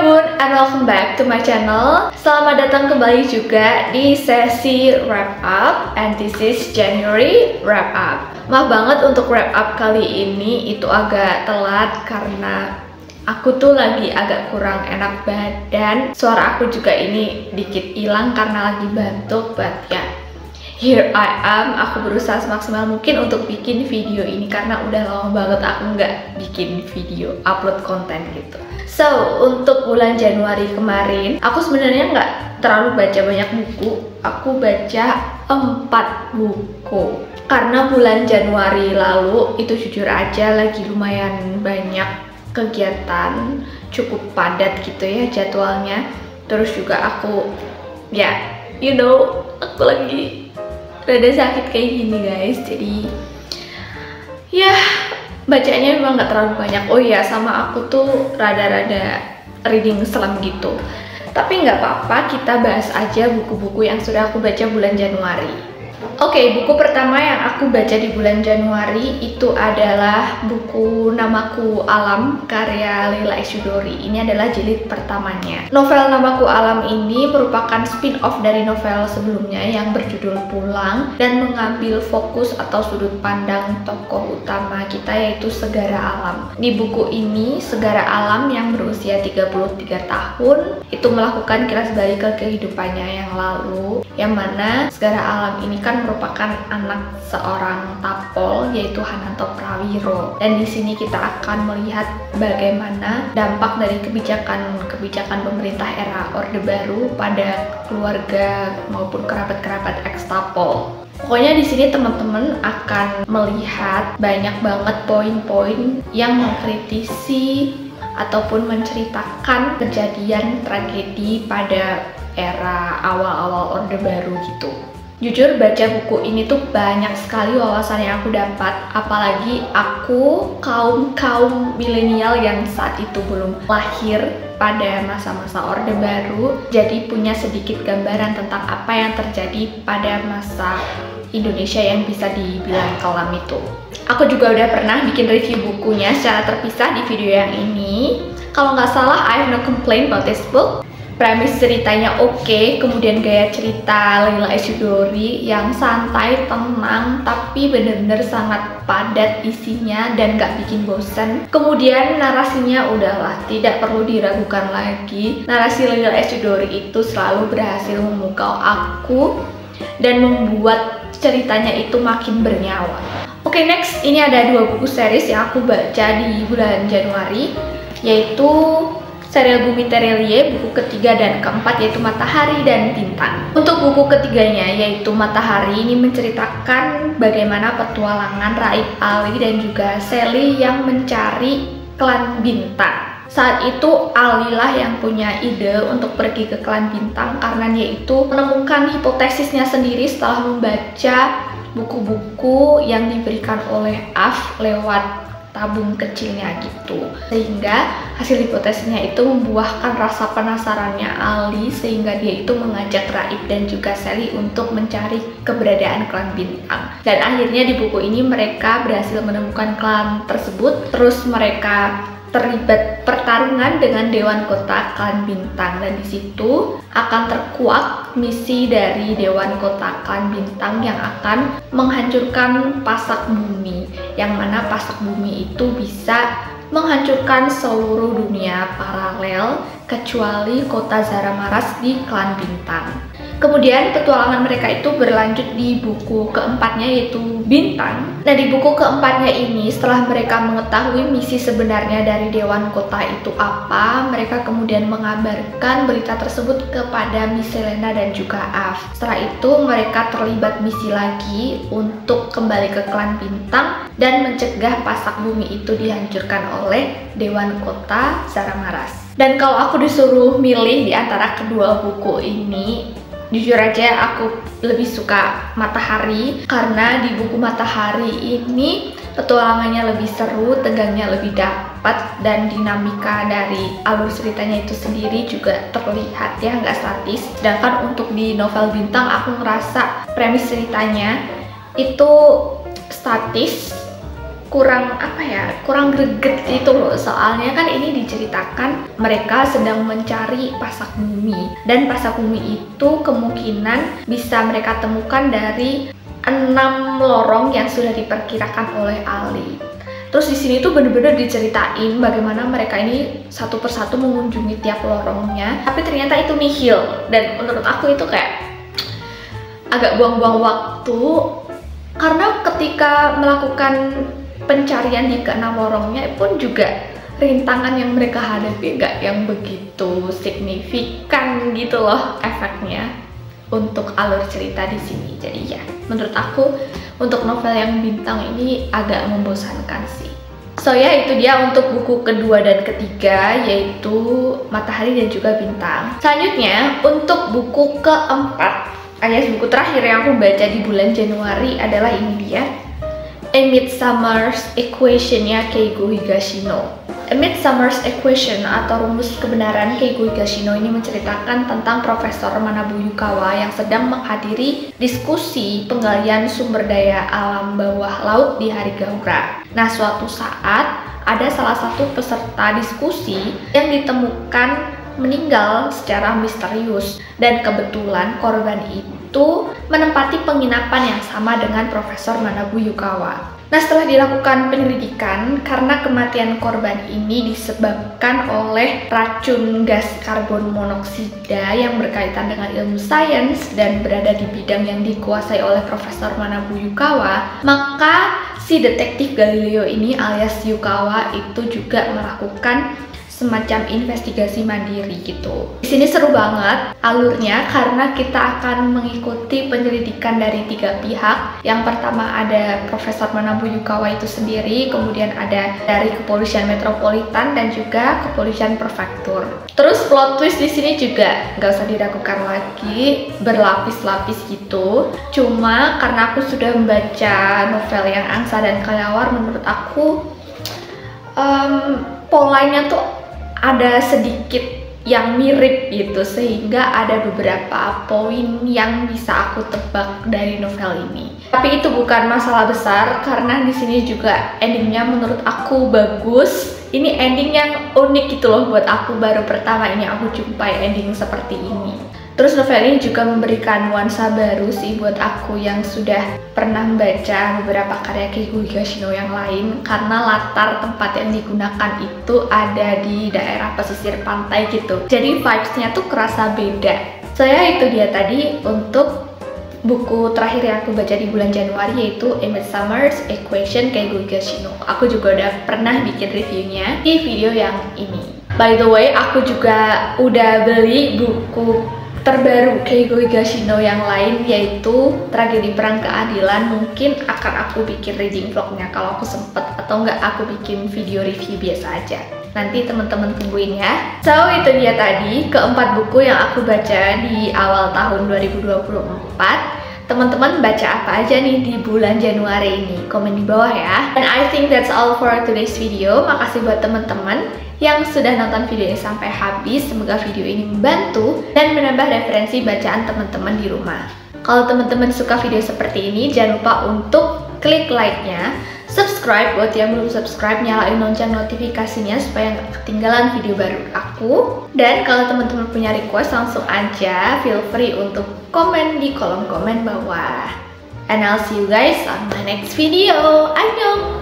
Bun, and welcome back to my channel. Selamat datang kembali juga di sesi wrap up, and this is January wrap up. Maaf banget untuk wrap up kali ini itu agak telat karena aku tuh lagi agak kurang enak badan. Suara aku juga ini dikit hilang karena lagi batuk, but ya, here I am. Aku berusaha semaksimal mungkin untuk bikin video ini karena udah lama banget aku nggak bikin video, upload konten gitu. So, untuk bulan Januari kemarin, aku sebenarnya nggak terlalu baca banyak buku. Aku baca 4 buku. Karena bulan Januari lalu, itu jujur aja lagi lumayan banyak kegiatan, cukup padat gitu ya jadwalnya. Terus juga aku, ya, you know, aku lagi rada sakit kayak gini guys. Jadi, ya, bacanya memang nggak terlalu banyak. Oh iya, sama aku tuh rada-rada reading slump gitu. Tapi nggak apa-apa, kita bahas aja buku-buku yang sudah aku baca bulan Januari. Oke, buku pertama yang aku baca di bulan Januari itu adalah buku Namaku Alam karya Leila Chudori. Ini adalah jilid pertamanya. Novel Namaku Alam ini merupakan spin-off dari novel sebelumnya yang berjudul Pulang dan mengambil fokus atau sudut pandang tokoh utama kita yaitu Segara Alam. Di buku ini, Segara Alam yang berusia 33 tahun itu melakukan kilas balik ke kehidupannya yang lalu, yang mana Segara Alam ini kan merupakan anak seorang tapol yaitu Hananto Prawiro. Dan di sini kita akan melihat bagaimana dampak dari kebijakan pemerintah era Orde Baru pada keluarga maupun kerabat-kerabat ex-tapol. Pokoknya di sini teman-teman akan melihat banyak banget poin-poin yang mengkritisi ataupun menceritakan kejadian tragedi pada era awal-awal Orde Baru gitu. Jujur baca buku ini tuh banyak sekali wawasan yang aku dapat, apalagi aku kaum milenial yang saat itu belum lahir pada masa-masa Orde Baru, jadi punya sedikit gambaran tentang apa yang terjadi pada masa Indonesia yang bisa dibilang kelam itu. Aku juga udah pernah bikin review bukunya secara terpisah di video yang ini. Kalau nggak salah, I have no complaint about this book. Premis ceritanya oke, kemudian gaya cerita Leila Chudori yang santai, tenang, tapi bener-bener sangat padat isinya dan gak bikin bosen. Kemudian narasinya udahlah, tidak perlu diragukan lagi. Narasi Leila Chudori itu selalu berhasil memukau aku dan membuat ceritanya itu makin bernyawa. Oke, next, ini ada 2 buku series yang aku baca di bulan Januari, yaitu serial Bumi Terelie, buku ketiga dan keempat yaitu Matahari dan Bintang. Untuk buku ketiganya yaitu Matahari ini menceritakan bagaimana petualangan Raib Ali dan juga Sally yang mencari klan Bintang. Saat itu Ali lah yang punya ide untuk pergi ke klan Bintang karena dia itu menemukan hipotesisnya sendiri setelah membaca buku-buku yang diberikan oleh Af lewat tabung kecilnya gitu, sehingga hasil hipotesisnya itu membuahkan rasa penasarannya Ali sehingga dia itu mengajak Raib dan juga Sally untuk mencari keberadaan klan Bintang. Dan akhirnya di buku ini mereka berhasil menemukan klan tersebut, terus mereka terlibat pertarungan dengan Dewan Kota Klan Bintang, dan di situ akan terkuak misi dari Dewan Kota Klan Bintang yang akan menghancurkan pasak bumi, yang mana pasak bumi itu bisa menghancurkan seluruh dunia paralel kecuali kota Zaramaras di Klan Bintang. Kemudian petualangan mereka itu berlanjut di buku keempatnya yaitu Bintang. Nah, di buku keempatnya ini setelah mereka mengetahui misi sebenarnya dari Dewan Kota itu apa, mereka kemudian mengabarkan berita tersebut kepada Miss Selena dan juga Af. Setelah itu mereka terlibat misi lagi untuk kembali ke Klan Bintang dan mencegah pasak bumi itu dihancurkan oleh Dewan Kota Zaramaras. Dan kalau aku disuruh milih di antara kedua buku ini, jujur aja aku lebih suka Matahari karena di buku Matahari ini petualangannya lebih seru, tegangnya lebih dapat, dan dinamika dari alur ceritanya itu sendiri juga terlihat ya, nggak statis. Sedangkan untuk di novel Bintang aku ngerasa premis ceritanya itu statis, kurang apa ya, kurang greget gitu loh. Soalnya kan ini diceritakan mereka sedang mencari pasak bumi, dan pasak bumi itu kemungkinan bisa mereka temukan dari 6 lorong yang sudah diperkirakan oleh Ali. Terus di sini tuh bener-bener diceritain bagaimana mereka ini satu persatu mengunjungi tiap lorongnya, tapi ternyata itu nihil. Dan menurut aku itu kayak agak buang-buang waktu, karena ketika melakukan pencarian di ke-6 lorongnya pun juga rintangan yang mereka hadapi nggak yang begitu signifikan gitu loh efeknya untuk alur cerita di sini. Jadi ya, menurut aku untuk novel yang bintang ini agak membosankan sih. So ya, itu dia untuk buku kedua dan ketiga, yaitu Matahari dan juga Bintang. Selanjutnya untuk buku keempat, alias buku terakhir yang aku baca di bulan Januari adalah ini dia, A Midsummer's Equation-nya Keigo Higashino. A Midsummer's Equation atau Rumus Kebenaran Keigo Higashino ini menceritakan tentang Profesor Manabu Yukawa yang sedang menghadiri diskusi penggalian sumber daya alam bawah laut di Harigaura. Nah, suatu saat ada salah satu peserta diskusi yang ditemukan meninggal secara misterius, dan kebetulan korban itu menempati penginapan yang sama dengan Profesor Manabu Yukawa. Nah, setelah dilakukan penyelidikan, karena kematian korban ini disebabkan oleh racun gas karbon monoksida yang berkaitan dengan ilmu sains dan berada di bidang yang dikuasai oleh Profesor Manabu Yukawa, maka si detektif Galileo ini alias Yukawa itu juga melakukan semacam investigasi mandiri gitu. Di sini seru banget alurnya karena kita akan mengikuti penyelidikan dari 3 pihak. Yang pertama ada Profesor Manabu Yukawa itu sendiri, kemudian ada dari Kepolisian Metropolitan dan juga Kepolisian Prefektur. Terus plot twist di sini juga nggak usah diragukan lagi, berlapis-lapis gitu. Cuma karena aku sudah membaca novel yang angsa dan kelawar, menurut aku polanya tuh ada sedikit yang mirip gitu, sehingga ada beberapa poin yang bisa aku tebak dari novel ini. Tapi itu bukan masalah besar karena di sini juga endingnya menurut aku bagus. Ini ending yang unik gitu loh buat aku, baru pertama ini aku jumpai ending seperti ini. Terus novel ini juga memberikan nuansa baru sih buat aku yang sudah pernah membaca beberapa karya Keigo Higashino yang lain, karena latar tempat yang digunakan itu ada di daerah pesisir pantai gitu. Jadi vibes-nya tuh kerasa beda. Itu dia tadi untuk buku terakhir yang aku baca di bulan Januari, yaitu A Midsummer's Equation Keigo Higashino. Aku juga udah pernah bikin reviewnya di video yang ini. By the way, aku juga udah beli buku terbaru Keigo Higashino yang lain, yaitu Tragedi Perang Keadilan. Mungkin akan aku bikin reading vlognya kalau aku sempet, atau enggak aku bikin video review biasa aja. Nanti teman-teman tungguin ya. So itu dia tadi keempat buku yang aku baca di awal tahun 2024. Teman-teman baca apa aja nih di bulan Januari ini? Komen di bawah ya. And I think that's all for today's video. Makasih buat teman-teman yang sudah nonton video ini sampai habis. Semoga video ini membantu dan menambah referensi bacaan teman-teman di rumah. Kalau teman-teman suka video seperti ini, jangan lupa untuk klik like-nya, subscribe buat yang belum subscribe, nyalain lonceng notifikasinya supaya nggak ketinggalan video baru aku. Dan kalau teman-teman punya request, langsung aja feel free untuk komen di kolom komen bawah. And I'll see you guys on my next video. Annyeong!